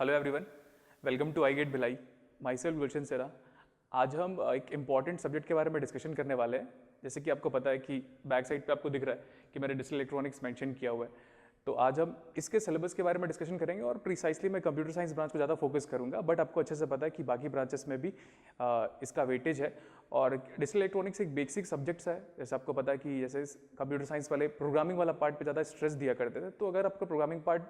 Hello everyone, welcome to I gate Bhilai. Myself Gulshan Sera. आज हम एक इम्पॉर्टेंट सब्जेक्ट के बारे में डिस्कशन करने वाले हैं। जैसे कि आपको पता है कि बैक साइड पे आपको दिख रहा है कि मैंने डिजिटल इलेक्ट्रॉनिक्स मेंशन किया हुआ है। तो आज हम इसके सिलेबस के बारे में डिस्कशन करेंगे और प्रिसाइसली मैं कंप्यूटर साइंस ब्रांच को ज़्यादा फोकस करूंगा, बट आपको अच्छे से पता है कि बाकी ब्रांचेस में भी इसका वेटेज है। और डिजिटल इलेक्ट्रॉनिक्स एक बेसिक सब्जेक्ट्स है। जैसे आपको पता है कि जैसे कंप्यूटर साइंस वाले प्रोग्रामिंग वाला पार्ट पे ज़्यादा स्ट्रेस दिया करते थे, तो अगर आपका प्रोग्रामिंग पार्ट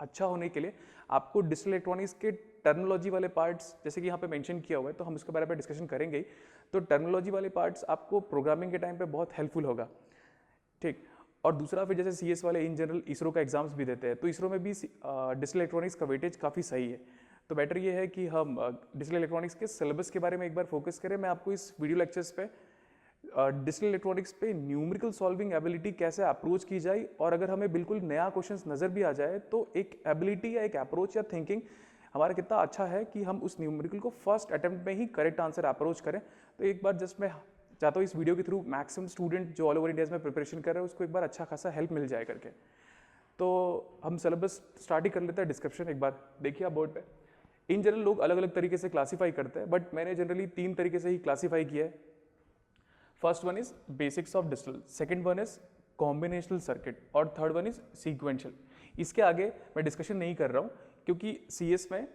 अच्छा होने के लिए आपको डिजिटल इलेक्ट्रॉनिक्स के टर्मिनोलॉजी वाले पार्ट्स, जैसे कि यहाँ पे मेंशन किया हुआ है, तो हम इसके बारे में डिस्कशन करेंगे ही। तो टर्मिनोलॉजी वाले पार्ट्स आपको प्रोग्रामिंग के टाइम पे बहुत हेल्पफुल होगा, ठीक। और दूसरा फिर जैसे सीएस वाले इन जनरल इसरो का एग्जाम्स भी देते हैं, तो इसरो में भी डिजिटल इलेक्ट्रॉनिक्स का वेटेज काफ़ी सही है। तो बेटर ये है कि हम डिजिटल इलेक्ट्रॉनिक्स के सिलेबस के बारे में एक बार फोकस करें। मैं आपको इस वीडियो लेक्चर्स पे डिजिटल इलेक्ट्रॉनिक्स पे न्यूमेरिकल सॉल्विंग एबिलिटी कैसे अप्रोच की जाए, और अगर हमें बिल्कुल नया क्वेश्चंस नज़र भी आ जाए तो एक एबिलिटी या एक अप्रोच या थिंकिंग हमारा कितना अच्छा है कि हम उस न्यूमेरिकल को फर्स्ट अटेम्प्ट में ही करेक्ट आंसर अप्रोच करें। तो एक बार जस्ट मैं चाहता हूँ इस वीडियो के थ्रू मैक्सिमम स्टूडेंट जो ऑल ओवर इंडिया में प्रिपरेशन कर रहे हैं उसको एक बार अच्छा खासा हेल्प मिल जाए करके। तो हम सिलेबस स्टार्ट ही कर लेते हैं। डिस्क्रिप्शन एक बार देखिए आप बोर्ड पे। इन जनरल लोग अलग अलग तरीके से क्लासीफाई करते हैं, बट मैंने जनरली 3 तरीके से ही क्लासीफाई किया है। First one is basics of digital, second one is combinational circuit, और थर्ड वन इज सीक्वेंशियल। इसके आगे मैं डिस्कशन नहीं कर रहा हूँ क्योंकि सीएस में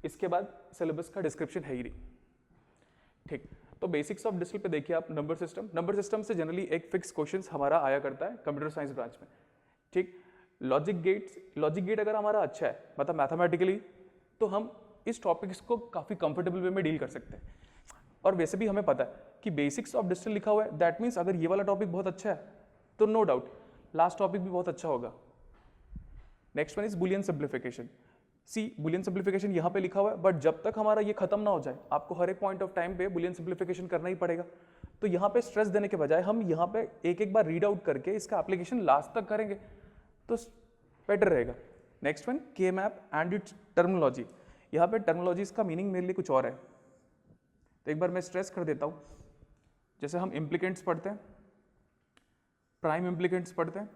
इसके बाद सिलेबस का डिस्क्रिप्शन है ही नहीं, ठीक। तो बेसिक्स ऑफ डिजिटल पे देखिए आप। नंबर सिस्टम से जनरली एक फिक्स क्वेश्चन हमारा आया करता है कंप्यूटर साइंस ब्रांच में, ठीक। लॉजिक गेट अगर हमारा अच्छा है, मतलब मैथमेटिकली, तो हम इस टॉपिक्स को काफ़ी कंफर्टेबल वे में डील कर सकते हैं। और वैसे भी हमें पता है कि बेसिक्स ऑफ डिजिटल लिखा हुआ है, दैट मीन्स अगर ये वाला टॉपिक बहुत अच्छा है तो नो डाउट लास्ट टॉपिक भी बहुत अच्छा होगा। Next one is Boolean simplification. Boolean simplification यहाँ पे लिखा हुआ है, बट जब तक हमारा ये खत्म ना हो जाए आपको हर एक पॉइंट ऑफ टाइम पे बुलियन सिंप्लीफिकेशन करना ही पड़ेगा। तो यहाँ पे स्ट्रेस देने के बजाय हम यहाँ पे एक एक बार रीड आउट करके इसका एप्लीकेशन लास्ट तक करेंगे तो बेटर रहेगा। नेक्स्ट वन के मैप एंड इट्स टर्मिनोलॉजी। यहाँ पे टर्मिनोलॉजीज का मीनिंग मेरे लिए कुछ और है, तो एक बार मैं स्ट्रेस कर देता हूँ। जैसे हम इम्प्लीकेंट्स पढ़ते हैं, प्राइम इम्प्लीकेंट्स पढ़ते हैं,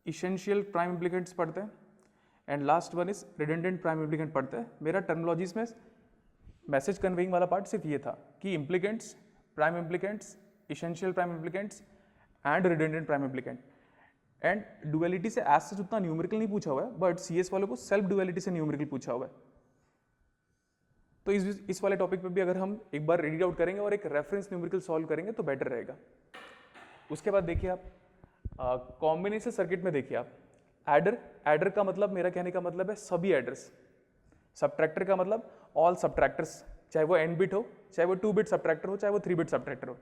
इसेंशियल प्राइम इम्प्लीकेंट्स पढ़ते हैं, and last one is redundant prime implicant पढ़ते हैं। मेरा टर्मिनोलॉजीज में मैसेज कन्वेइंग वाला पार्ट सिर्फ ये था कि implicants, prime implicants, essential prime implicants and redundant prime implicant. And duality से एज सच उतना न्यूमेरिकल नहीं पूछा हुआ है, बट सीएस वालों को सेल्फ डुअलिटी से न्यूमेरिकल पूछा हुआ है। तो इस वाले टॉपिक पे भी अगर हम एक बार रीड आउट करेंगे और एक रेफरेंस न्यूमेरिकल सॉल्व करेंगे तो बेटर रहेगा। उसके बाद देखिए आप कॉम्बिनेशन सर्किट में देखिए आप एडर का मतलब, मेरा कहने का मतलब है सभी एडर्स। सब्ट्रैक्टर का मतलब ऑल सब्ट्रैक्टर्स, चाहे वो n बिट हो, चाहे वो 2 बिट सब्ट्रैक्टर हो, चाहे वो 3 बिट सब्ट्रैक्टर हो।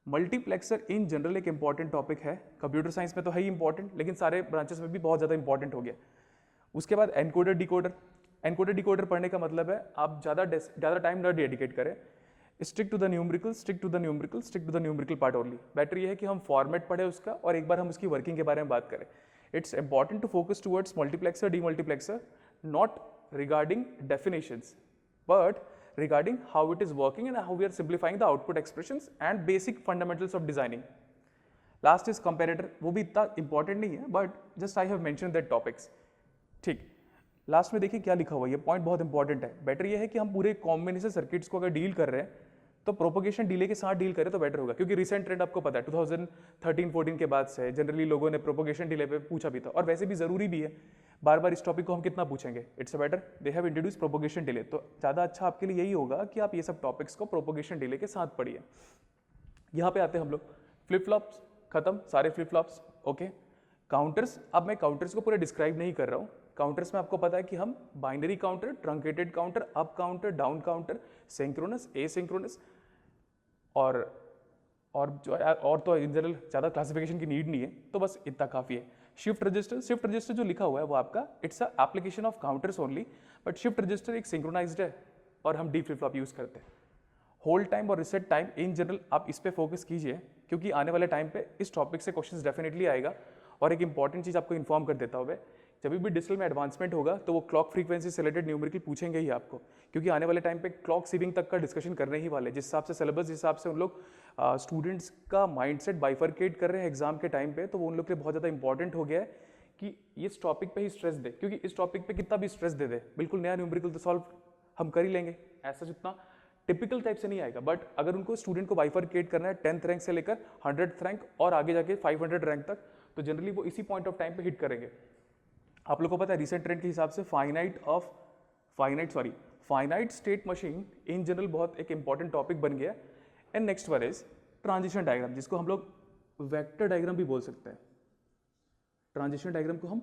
मल्टीप्लेक्सर इन जनरल एक इंपॉर्टेंट टॉपिक है, कंप्यूटर साइंस में तो है ही इंपॉर्टेंट, लेकिन सारे ब्रांचेस में भी बहुत ज़्यादा इंपॉर्टेंट हो गया। उसके बाद एनकोडर डिकोडर पढ़ने का मतलब है आप ज़्यादा टाइम ना डेडिकेट करें, stick to the numerical part only. Better ये है कि हम फॉर्मेट पढ़े उसका और एक बार हम उसकी वर्किंग के बारे में बात करें। It's important to focus towards multiplexer, demultiplexer, not regarding definitions but regarding how it is working and how we are simplifying the output expressions and basic fundamentals of designing. Last is comparator, वो भी इतना important नहीं है, but just I have mentioned that topics, ठीक। Last में देखिए क्या लिखा हुआ है, ये पॉइंट बहुत इंपॉर्टेंट है। बेटर ये है कि हम पूरे कॉम्बिनेशन सर्किट्स को अगर डील कर रहे हैं तो प्रोपोगेशन डिले के साथ डील करें तो बेटर होगा, क्योंकि रिसेंट ट्रेंड आपको पता है 2013-14 के बाद से जनरली लोगों ने प्रोपोगेशन डिले पे पूछा भी था, और वैसे भी जरूरी भी है। बार बार इस टॉपिक को हम कितना पूछेंगे, it's better they have introduce propagation delay. तो ज़्यादा अच्छा आपके लिए यही होगा कि आप ये सब टॉपिक्स को प्रोपोगेशन डिले के साथ पढ़िए। यहाँ पे आते हैं हम लोग फ्लिप फ्लॉप्स, खत्म सारे फ्लिप फ्लॉप्स, ओके। काउंटर्स, अब मैं काउंटर्स को पूरे डिस्क्राइब नहीं कर रहा हूँ। काउंटर्स में आपको पता है कि हम binary counter, truncated counter, up counter, down counter, synchronous, asynchronous, और तो इन जनरल ज़्यादा क्लासिफिकेशन की नीड नहीं है, तो बस इतना काफ़ी है। शिफ्ट रजिस्टर जो लिखा हुआ है वो आपका it's a application of counters only, but shift register एक सिंक्रोनाइज्ड है और हम डी फ्लिप फ्लॉप यूज़ करते हैं। होल्ड टाइम और रिसेट टाइम इन जनरल आप इस पे फोकस कीजिए, क्योंकि आने वाले टाइम पे इस टॉपिक से क्वेश्चंस डेफिनेटली आएगा। और एक इंपॉर्टेंट चीज़ आपको इन्फॉर्म कर देता हूँ, जब भी डिजिटल में एडवांसमेंट होगा तो वो क्लॉक फ्रीक्वेंसी से रिलेटेड न्यूमेरिकल पूछेंगे ही आपको, क्योंकि आने वाले टाइम पे क्लॉक सीविंग तक का डिस्कशन करने ही वाले। जिस हिसाब से सिलेबस, जिस हिसाब से उन लोग स्टूडेंट्स का माइंडसेट बाइफरकेट कर रहे हैं एग्जाम के टाइम पे, तो वो उन लोग के लिए बहुत ज़्यादा इंपॉर्टेंट हो गया है कि इस टॉपिक पे ही स्ट्रेस दे, क्योंकि इस टॉपिक पे कितना भी स्ट्रेस दे दे बिल्कुल नया न्यूमेरिकल तो सॉल्व हम कर ही लेंगे, ऐसा जितना टिपिकल टाइप से नहीं आएगा। बट अगर उनको स्टूडेंट को बाइफरकेट करना है 10th रैंक से लेकर 100th रैंक और आगे जाके 500 रैंक तक, तो जनरली वो इसी पॉइंट ऑफ टाइम पे हिट करेंगे। आप लोग को पता है रिसेंट ट्रेंड के हिसाब से finite state machine in general बहुत एक इंपॉर्टेंट टॉपिक बन गया। And next one is transition diagram, जिसको हम लोग वेक्टर डायग्राम भी बोल सकते हैं। ट्रांजिशन डायग्राम को हम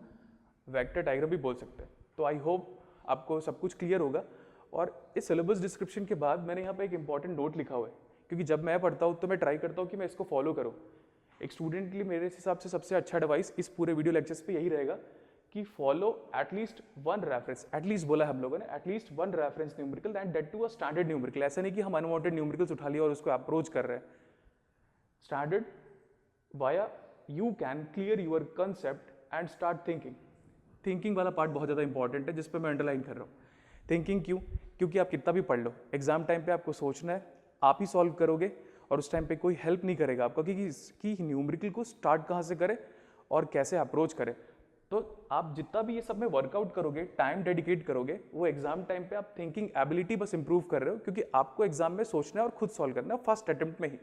वेक्टर डायग्राम भी बोल सकते हैं। तो आई होप आपको सब कुछ क्लियर होगा। और इस सिलेबस डिस्क्रिप्शन के बाद मैंने यहाँ पे एक इंपॉर्टेंट नोट लिखा हुआ है, क्योंकि जब मैं पढ़ता हूँ तो मैं ट्राई करता हूँ कि मैं इसको फॉलो करूँ। एक स्टूडेंट के लिए मेरे हिसाब से सबसे अच्छा एडवाइस इस पूरे वीडियो लेक्चर्स पे यही रहेगा कि follow at least one reference, at least बोला है हम लोगों ने, at least one reference numerical and that too a standard numerical. ऐसा नहीं कि हम अनवांटेड न्यूमेरिकल्स उठा लिया और उसको अप्रोच कर रहे हैं। Standard via you can clear your concept and start thinking. Thinking वाला पार्ट बहुत ज़्यादा इंपॉर्टेंट है, जिस पर मैं अंडरलाइन कर रहा हूँ। थिंकिंग क्यों? क्योंकि आप कितना भी पढ़ लो, एग्जाम टाइम पे आपको सोचना है, आप ही सॉल्व करोगे और उस टाइम पे कोई हेल्प नहीं करेगा आपका कि न्यूमेरिकल को स्टार्ट कहाँ से करें और कैसे अप्रोच करें। तो आप जितना भी ये सब में वर्कआउट करोगे, टाइम डेडिकेट करोगे, वो एग्जाम टाइम पे आप थिंकिंग एबिलिटी बस इंप्रूव कर रहे हो, क्योंकि आपको एग्जाम में सोचना है और खुद सॉल्व करना है फर्स्ट अटेम्प्ट में ही।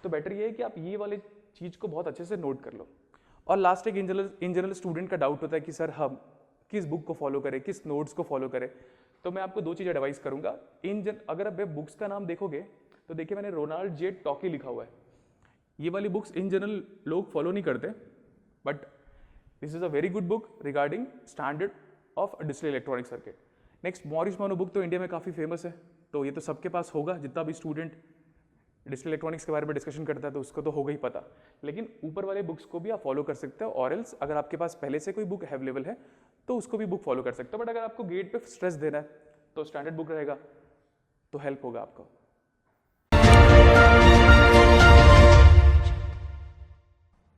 तो बेटर ये है कि आप ये वाले चीज़ को बहुत अच्छे से नोट कर लो। और लास्ट एक इन जनरल स्टूडेंट का डाउट होता है कि सर हम किस बुक को फॉलो करें, किस नोट्स को फॉलो करें। तो मैं आपको दो चीज़ एडवाइस करूंगा। अगर आप बुक्स का नाम देखोगे तो देखिए मैंने रोनाल्ड जे टॉकी लिखा हुआ है। ये वाली बुक्स इन जनरल लोग फॉलो नहीं करते, but this is a very good book regarding standard of digital electronic circuit. Next Morris mono book तो इंडिया में काफ़ी फेमस है, तो ये तो सबके पास होगा, जितना भी स्टूडेंट डिजिटल इलेक्ट्रॉनिक्स के बारे में डिस्कशन करता है तो उसको तो होगा ही पता। लेकिन ऊपर वाले बुक्स को भी आप फॉलो कर सकते हो, और एल्स अगर आपके पास पहले से कोई बुक अवेलेबल है तो उसको भी बुक फॉलो कर सकते हो। बट अगर आपको गेट पे स्ट्रेस देना है तो स्टैंडर्ड बुक रहेगा, तो हेल्प होगा आपको।